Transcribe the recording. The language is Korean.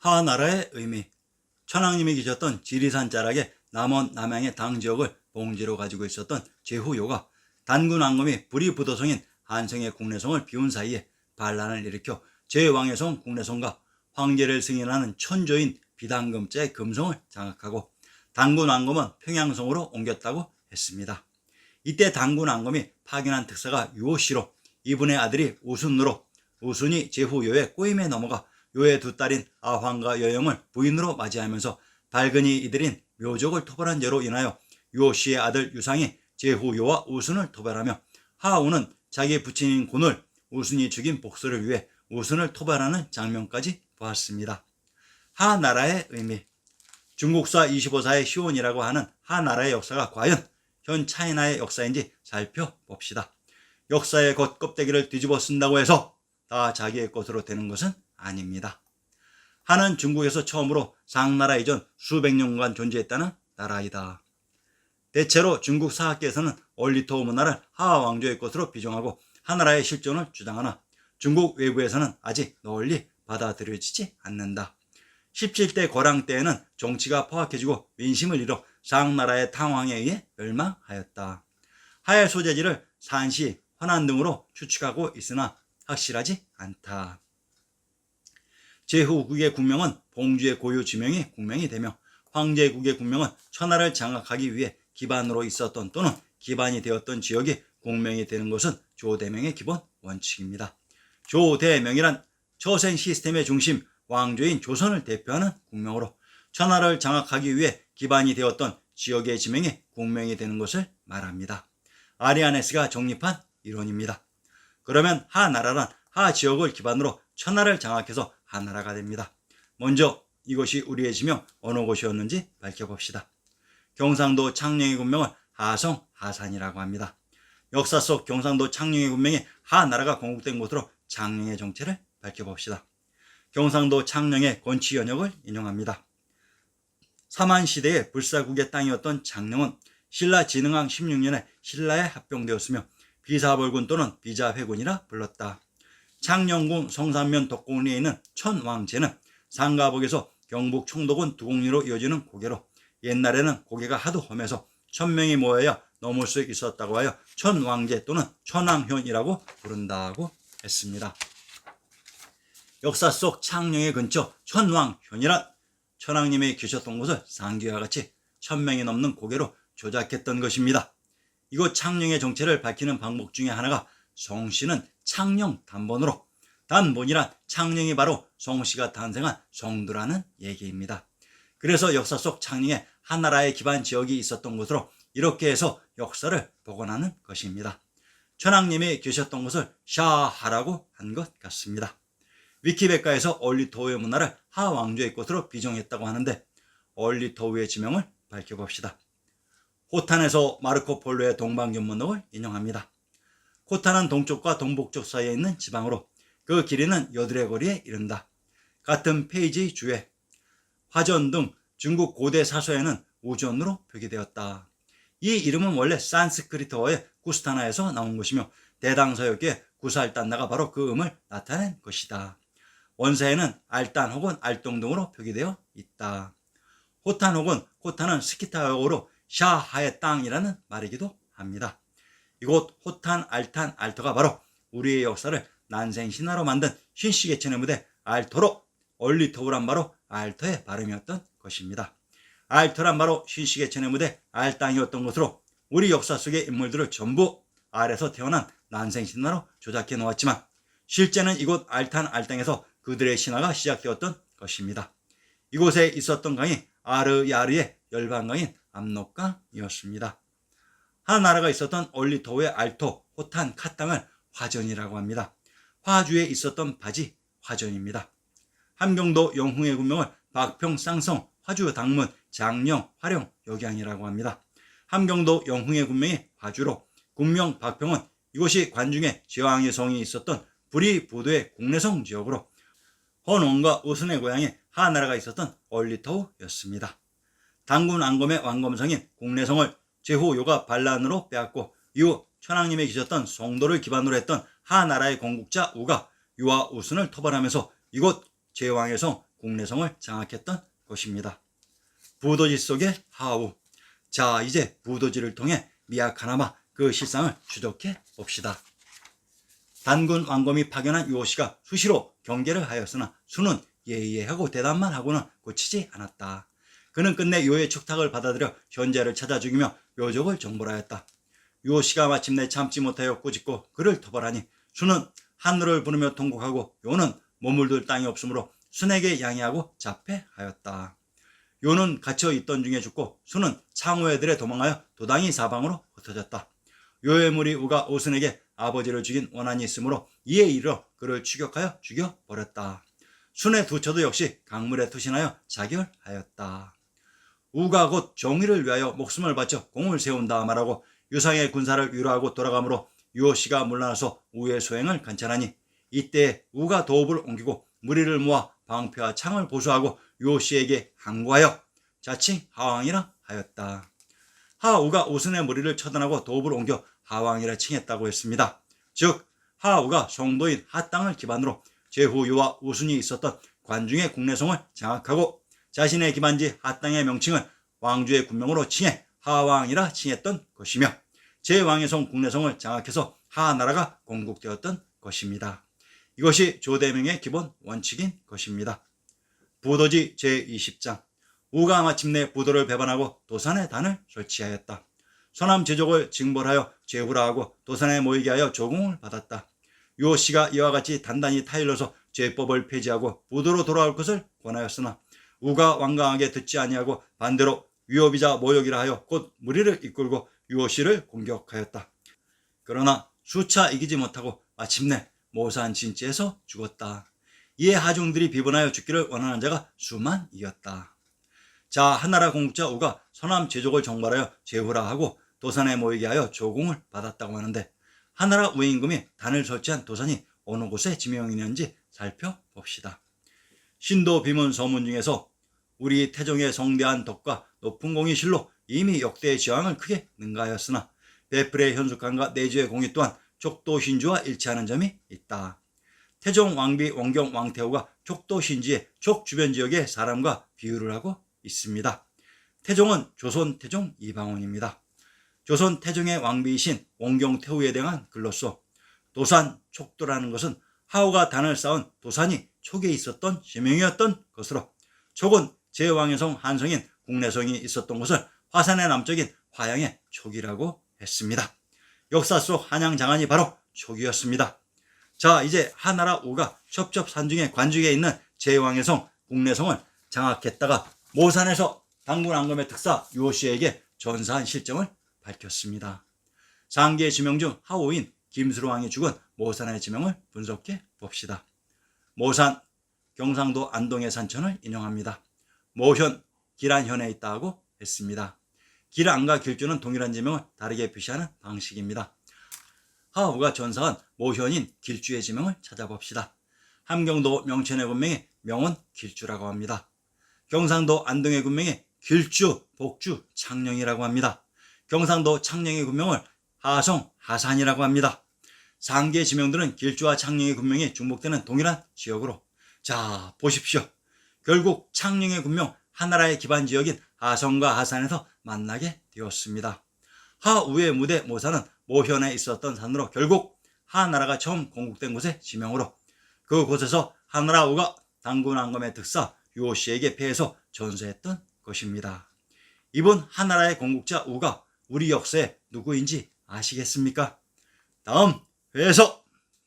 하나라의 의미. 천황님이 계셨던 지리산 자락의 남원 남양의 당 지역을 봉지로 가지고 있었던 제후요가 단군 왕검이 불이부도성인 한성의 국내성을 비운 사이에 반란을 일으켜 제왕의 성 국내성과 황제를 승인하는 천조인 비단금자의 금성을 장악하고 단군 왕검은 평양성으로 옮겼다고 했습니다. 이때 단군 왕검이 파견한 특사가 유오씨로 이분의 아들이 우순으로 우순이 제후요의 꼬임에 넘어가 요의 두 딸인 아황과 여영을 부인으로 맞이하면서 발근이 이들인 묘족을 토벌한 죄로 인하여 유오씨의 아들 유상이 제후요와 우순을 토벌하며 하우는 자기 부친인 곤을 우순이 죽인 복수를 위해 우순을 토벌하는 장면까지 보았습니다. 하나라의 의미. 중국사 25사의 시온이라고 하는 하나라의 역사가 과연 현 차이나의 역사인지 살펴봅시다. 역사의 겉껍데기를 뒤집어 쓴다고 해서 다 자기의 것으로 되는 것은 아닙니다. 하는 중국에서 처음으로 상나라 이전 수백 년간 존재했다는 나라이다. 대체로 중국 사학계에서는 얼리토 문화를 하 왕조의 것으로 비정하고 하나라의 실존을 주장하나 중국 외부에서는 아직 널리 받아들여지지 않는다. 17대 거랑 때에는 정치가 포악해지고 민심을 잃어 상나라의 탕왕에 의해 멸망하였다. 하의 소재지를 산시, 화난 등으로 추측하고 있으나 확실하지 않다. 제후국의 국명은 봉주의 고유 지명이 국명이 되며 황제국의 국명은 천하를 장악하기 위해 기반으로 있었던 또는 기반이 되었던 지역이 국명이 되는 것은 조대명의 기본 원칙입니다. 조대명이란 처생 시스템의 중심 왕조인 조선을 대표하는 국명으로 천하를 장악하기 위해 기반이 되었던 지역의 지명이 국명이 되는 것을 말합니다. 아리아네스가 정립한 이론입니다. 그러면 하나라란 하 지역을 기반으로 천하를 장악해서 하나라가 됩니다. 먼저 이것이 우리의 지명 어느 곳이었는지 밝혀봅시다. 경상도 창녕의 군명을 하성, 하산이라고 합니다. 역사 속 경상도 창녕의 군명이 하나라가 건국된 곳으로 창녕의 정체를 밝혀봅시다. 경상도 창녕의 건치연역을 인용합니다. 삼한시대의 불사국의 땅이었던 창녕은 신라 진흥왕 16년에 신라에 합병되었으며 비사벌군 또는 비자회군이라 불렀다. 창녕궁 성산면 덕공리에 있는 천왕제는 상가복에서 경북 청도군 두곡리로 이어지는 고개로 옛날에는 고개가 하도 험해서 1000명이 모여야 넘을 수 있었다고 하여 천왕제 또는 천왕현이라고 부른다고 했습니다. 역사 속 창녕의 근처 천왕현이란 천왕님이 계셨던 곳을 상기와 같이 1000명이 넘는 고개로 조작했던 것입니다. 이곳 창녕의 정체를 밝히는 방법 중에 하나가 성씨는 창녕 단번으로, 단번이란 창녕이 바로 성씨가 탄생한 성두라는 얘기입니다. 그래서 역사 속 창녕에 하나라의 기반 지역이 있었던 곳으로 이렇게 해서 역사를 복원하는 것입니다. 천황님이 계셨던 곳을 샤하라고 한 것 같습니다. 위키백과에서 얼리토우의 문화를 하 왕조의 것으로 비정했다고 하는데 얼리토우의 지명을 밝혀봅시다. 호탄에서 마르코 폴로의 동방견문록을 인용합니다. 호탄은 동쪽과 동북쪽 사이에 있는 지방으로 그 길이는 여드레 거리에 이른다. 같은 페이지 주에 화전 등 중국 고대 사서에는 우전으로 표기되었다. 이 이름은 원래 산스크리트어의 구스타나에서 나온 것이며 대당서역의 구살단나가 바로 그 음을 나타낸 것이다. 원사에는 알단 혹은 알동 등으로 표기되어 있다. 호탄 혹은 호탄은 스키타어로 샤하의 땅이라는 말이기도 합니다. 이곳 호탄, 알탄, 알터가 바로 우리의 역사를 난생신화로 만든 신시계천의 무대 알터로 얼리토우란 바로 알터의 발음이었던 것입니다. 알터란 바로 신시계천의 무대 알땅이었던 것으로 우리 역사 속의 인물들을 전부 알에서 태어난 난생신화로 조작해 놓았지만 실제는 이곳 알탄, 알땅에서 그들의 신화가 시작되었던 것입니다. 이곳에 있었던 강이 아르야르의 열반강인 압록강이었습니다. 하나라가 있었던 얼리토우의 알토, 호탄, 카땅을 화전이라고 합니다. 화주에 있었던 바지 화전입니다. 함경도 영흥의 군명을 박평, 쌍성, 화주, 당문, 장령, 화령, 역양이라고 합니다. 함경도 영흥의 군명이 화주로 군명 박평은 이곳이 관중에 제왕의 성이 있었던 불이부도의 국내성 지역으로 헌원과 우순의 고향이 하나라가 있었던 얼리토우였습니다. 단군 왕검의 왕검성인 국내성을 제후요가 반란으로 빼앗고 이후 천황님이 계셨던 성도를 기반으로 했던 하나라의 건국자 우가 유와 우순을 토벌하면서 이곳 제왕의 성 국내성을 장악했던 것입니다. 부도지 속의 하우. 자, 이제 부도지를 통해 미약하나마 그 실상을 추적해 봅시다. 단군 왕검이 파견한 유호씨가 수시로 경계를 하였으나 수는 예의하고 대답만 하고는 고치지 않았다. 그는 끝내 요의 축탁을 받아들여 현재를 찾아 죽이며 요족을 정벌하였다. 유호씨가 마침내 참지 못하여 꾸짖고 그를 토벌하니 수는 하늘을 부르며 통곡하고 요는 머물들 땅이 없으므로 순에게 양해하고 자폐하였다. 요는 갇혀 있던 중에 죽고 수는 창호애들에 도망하여 도당이 사방으로 흩어졌다. 요의 무리 우가 오순에게 아버지를 죽인 원한이 있으므로 이에 이르러 그를 추격하여 죽여버렸다. 순의 두 처도 역시 강물에 투신하여 자결하였다. 우가 곧 정의를 위하여 목숨을 바쳐 공을 세운다 말하고 유상의 군사를 위로하고 돌아가므로 유호씨가 물러나서 우의 소행을 관찰하니 이때 우가 도읍을 옮기고 무리를 모아 방패와 창을 보수하고 유호씨에게 항구하여 자칭 하왕이라 하였다. 하우가 우순의 무리를 처단하고 도읍을 옮겨 하왕이라 칭했다고 했습니다. 즉 하우가 송도인 하땅을 기반으로 제후유와 우순이 있었던 관중의 국내성을 장악하고 자신의 기반지 하땅의 명칭을 왕주의 군명으로 칭해 하왕이라 칭했던 것이며 제왕의 국내성을 장악해서 하나라가 건국되었던 것입니다. 이것이 조대명의 기본 원칙인 것입니다. 부도지 제20장. 우가 마침내 부도를 배반하고 도산에 단을 설치하였다. 서남 제족을 징벌하여 제후라 하고 도산에 모이게 하여 조공을 받았다. 유호씨가 이와 같이 단단히 타일러서 제법을 폐지하고 부도로 돌아올 것을 권하였으나 우가 완강하게 듣지 아니하고 반대로 위협이자 모욕이라 하여 곧 무리를 이끌고 유호씨를 공격하였다. 그러나 수차 이기지 못하고 마침내 모산 진지에서 죽었다. 이에 하중들이 비분하여 죽기를 원하는 자가 수만이었다. 자, 하나라 공국자 우가 서남 제족을 정벌하여 제후라 하고 도산에 모이게 하여 조공을 받았다고 하는데 하나라 우임금이 단을 설치한 도산이 어느 곳에 지명이었는지 살펴봅시다. 신도 비문 서문 중에서 우리 태종의 성대한 덕과 높은 공이 실로 이미 역대의 지왕을 크게 능가하였으나 베풀의 현숙함과 내주의 공이 또한 촉도 신주와 일치하는 점이 있다. 태종 왕비 원경 왕태후가 촉도 신지의 촉 주변 지역의 사람과 비유를 하고 있습니다. 태종은 조선 태종 이방원입니다. 조선 태종의 왕비이신 원경 태후에 대한 글로써 도산 촉도라는 것은 하우가 단을 쌓은 도산이 촉에 있었던 지명이었던 것으로 촉은 제왕의 성 한성인 국내성이 있었던 곳을 화산의 남쪽인 화양의 촉이라고 했습니다. 역사 속 한양 장안이 바로 촉이었습니다. 자, 이제 하나라 우가 첩첩산중의 관중에 있는 제왕의 성 국내성을 장악했다가 모산에서 당군 앙금의 특사 유호씨에게 전사한 실정을 밝혔습니다. 상계의 지명 중 하우인 김수로왕이 죽은 모산의 지명을 분석해 봅시다. 모산, 경상도 안동의 산천을 인용합니다. 모현, 길안현에 있다고 했습니다. 길안과 길주는 동일한 지명을 다르게 표시하는 방식입니다. 하우가 전사한 모현인 길주의 지명을 찾아봅시다. 함경도 명천의 군명이 명은 길주라고 합니다. 경상도 안동의 군명이 길주, 복주, 창녕이라고 합니다. 경상도 창녕의 군명을 하성, 하산이라고 합니다. 상계의 지명들은 길주와 창녕의 군명이 중복되는 동일한 지역으로 자 보십시오. 결국 창녕의 군명 하나라의 기반 지역인 하성과 하산에서 만나게 되었습니다. 하우의 무대 모산은 모현에 있었던 산으로 결국 하나라가 처음 건국된 곳의 지명으로 그곳에서 하나라 우가 당군 앙금의 특사 유호씨에게 패해서 전사했던 것입니다. 이번 하나라의 건국자 우가 우리 역사의 누구인지 아시겠습니까? 다음 회에서